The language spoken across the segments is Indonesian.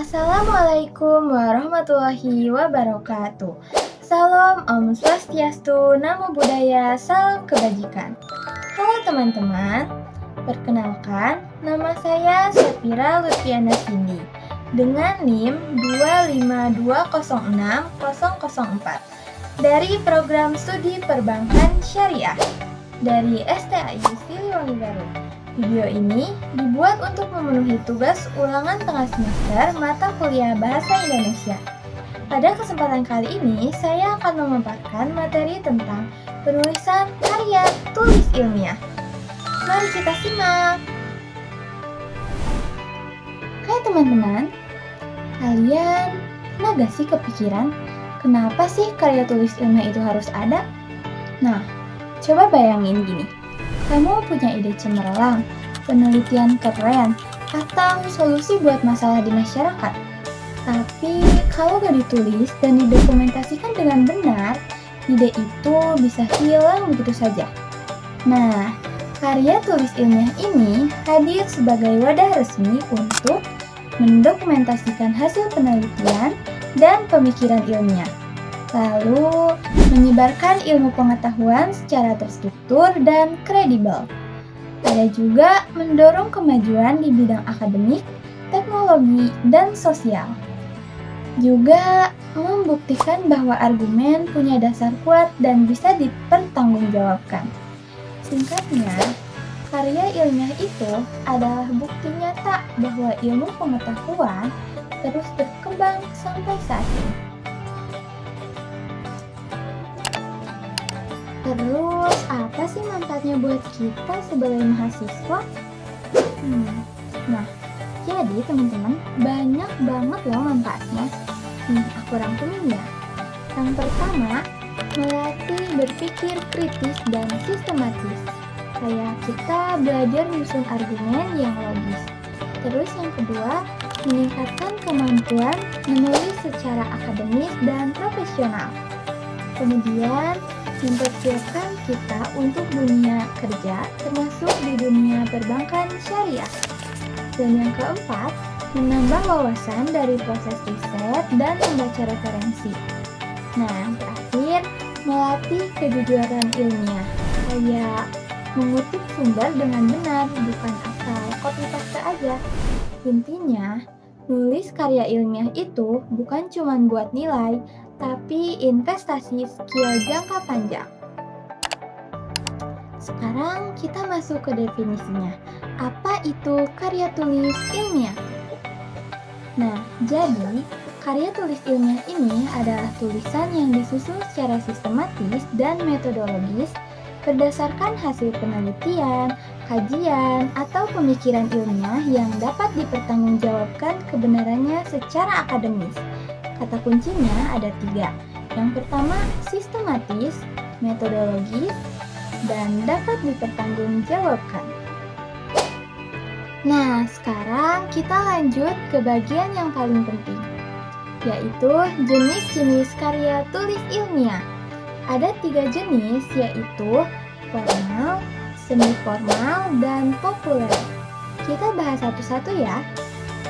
Assalamualaikum warahmatullahi wabarakatuh. Salam Om Swastiastu, Namo Buddhaya, salam kebajikan. Halo teman-teman, perkenalkan nama saya Syafira Lutfiana Cindy dengan NIM 252060004 dari Program Studi Perbankan Syariah dari STAI Siliwangi Garut. Video ini dibuat untuk memenuhi tugas ulangan tengah semester mata kuliah Bahasa Indonesia. Pada kesempatan kali ini, saya akan memaparkan materi tentang penulisan karya tulis ilmiah. Mari kita simak. Hai teman-teman, kalian pernah gak sih kepikiran kenapa sih karya tulis ilmiah itu harus ada? Nah, coba bayangin gini. Kamu punya ide cemerlang, penelitian keren, atau solusi buat masalah di masyarakat. Tapi kalau gak ditulis dan didokumentasikan dengan benar, ide itu bisa hilang begitu saja. Nah, karya tulis ilmiah ini hadir sebagai wadah resmi untuk mendokumentasikan hasil penelitian dan pemikiran ilmiah, lalu menyebarkan ilmu pengetahuan secara terstruktur dan kredibel. Ada juga mendorong kemajuan di bidang akademik, teknologi, dan sosial. Juga membuktikan bahwa argumen punya dasar kuat dan bisa dipertanggungjawabkan. Singkatnya, karya ilmiah itu adalah bukti nyata bahwa ilmu pengetahuan terus berkembang sampai saat ini. Terus, apa sih manfaatnya buat kita sebagai mahasiswa? Nah, jadi teman-teman, banyak banget loh manfaatnya. Aku rangkumin ya. Yang pertama, melatih berpikir kritis dan sistematis. Kayak kita belajar menyusun argumen yang logis. Terus yang kedua, meningkatkan kemampuan menulis secara akademis dan profesional. Kemudian, mempersiapkan kita untuk dunia kerja, termasuk di dunia perbankan syariah. Dan yang keempat, menambah wawasan dari proses riset dan membaca referensi. Nah, yang terakhir, melatih kejujuran ilmiah, kayak mengutip sumber dengan benar, bukan asal copy-paste aja. Intinya, nulis karya ilmiah itu bukan cuma buat nilai, tapi investasi skill jangka panjang. Sekarang kita masuk ke definisinya. Apa itu karya tulis ilmiah? Nah, jadi karya tulis ilmiah ini adalah tulisan yang disusun secara sistematis dan metodologis berdasarkan hasil penelitian, kajian, atau pemikiran ilmiah yang dapat dipertanggungjawabkan kebenarannya secara akademis. Kata kuncinya ada 3. Yang pertama, sistematis, metodologis, dan dapat dipertanggungjawabkan. Nah, sekarang kita lanjut ke bagian yang paling penting, yaitu jenis-jenis karya tulis ilmiah. Ada 3 jenis, yaitu formal, semi-formal, dan populer. Kita bahas satu-satu ya.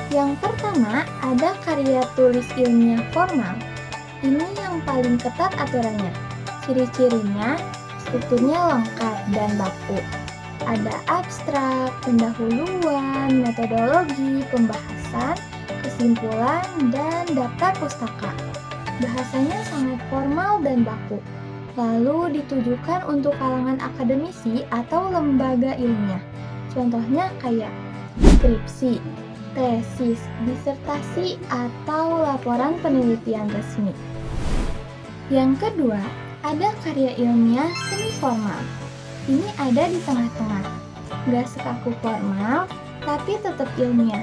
Yang pertama, ada karya tulis ilmiah formal. Ini yang paling ketat aturannya. Ciri-cirinya, strukturnya lengkap dan baku. Ada abstrak, pendahuluan, metodologi, pembahasan, kesimpulan, dan daftar pustaka. Bahasanya sangat formal dan baku. Lalu ditujukan untuk kalangan akademisi atau lembaga ilmiah. Contohnya kayak skripsi, tesis, disertasi, atau laporan penelitian resmi. Yang kedua, ada karya ilmiah semi-formal. Ini ada di tengah-tengah, gak sekaku formal, tapi tetap ilmiah.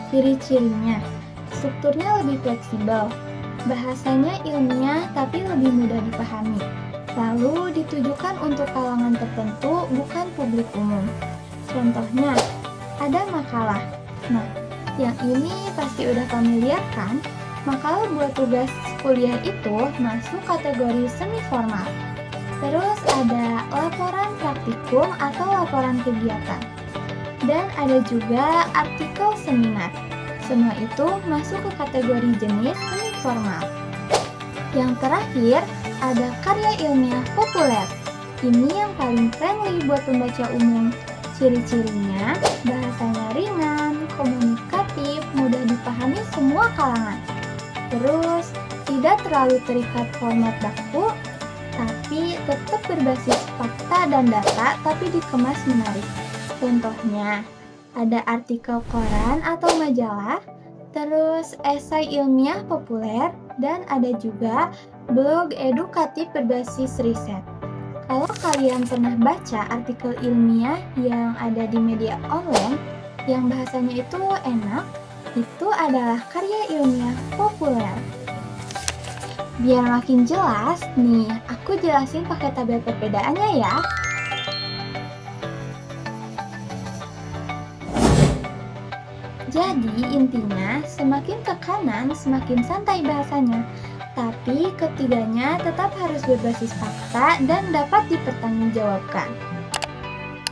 Ciri-cirinya, strukturnya lebih fleksibel, bahasanya ilmiah tapi lebih mudah dipahami. Lalu ditujukan untuk kalangan tertentu, bukan publik umum. Contohnya, ada makalah. Nah, yang ini pasti udah familiar kan? Makalah buat tugas kuliah itu masuk kategori semi-formal. Terus ada laporan praktikum atau laporan kegiatan. Dan ada juga artikel seminar. Semua itu masuk ke kategori jenis semi formal. Yang terakhir, ada karya ilmiah populer. Ini yang paling friendly buat pembaca umum. Ciri-cirinya, bahasanya ringan, komunikatif, mudah dipahami semua kalangan. Terus, tidak terlalu terikat format baku, tapi tetap berbasis fakta dan data, tapi dikemas menarik. Contohnya, ada artikel koran atau majalah, terus esai ilmiah populer, dan ada juga blog edukatif berbasis riset. Kalau kalian pernah baca artikel ilmiah yang ada di media online, yang bahasanya itu enak, itu adalah karya ilmiah populer. Biar makin jelas, nih aku jelasin pakai tabel perbedaannya ya. Jadi intinya, semakin ke kanan, semakin santai bahasanya. Tapi ketiganya tetap harus berbasis fakta dan dapat dipertanggungjawabkan.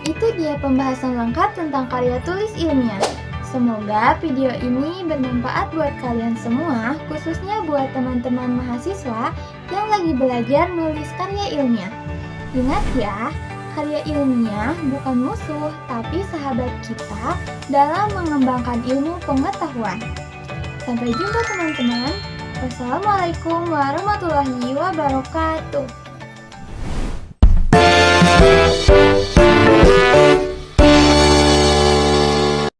Itu dia pembahasan lengkap tentang karya tulis ilmiah. Semoga video ini bermanfaat buat kalian semua, khususnya buat teman-teman mahasiswa yang lagi belajar nulis karya ilmiah. Ingat ya, karya ilmiah bukan musuh, tapi sahabat kita dalam mengembangkan ilmu pengetahuan. Sampai jumpa teman-teman. Wassalamualaikum warahmatullahi wabarakatuh.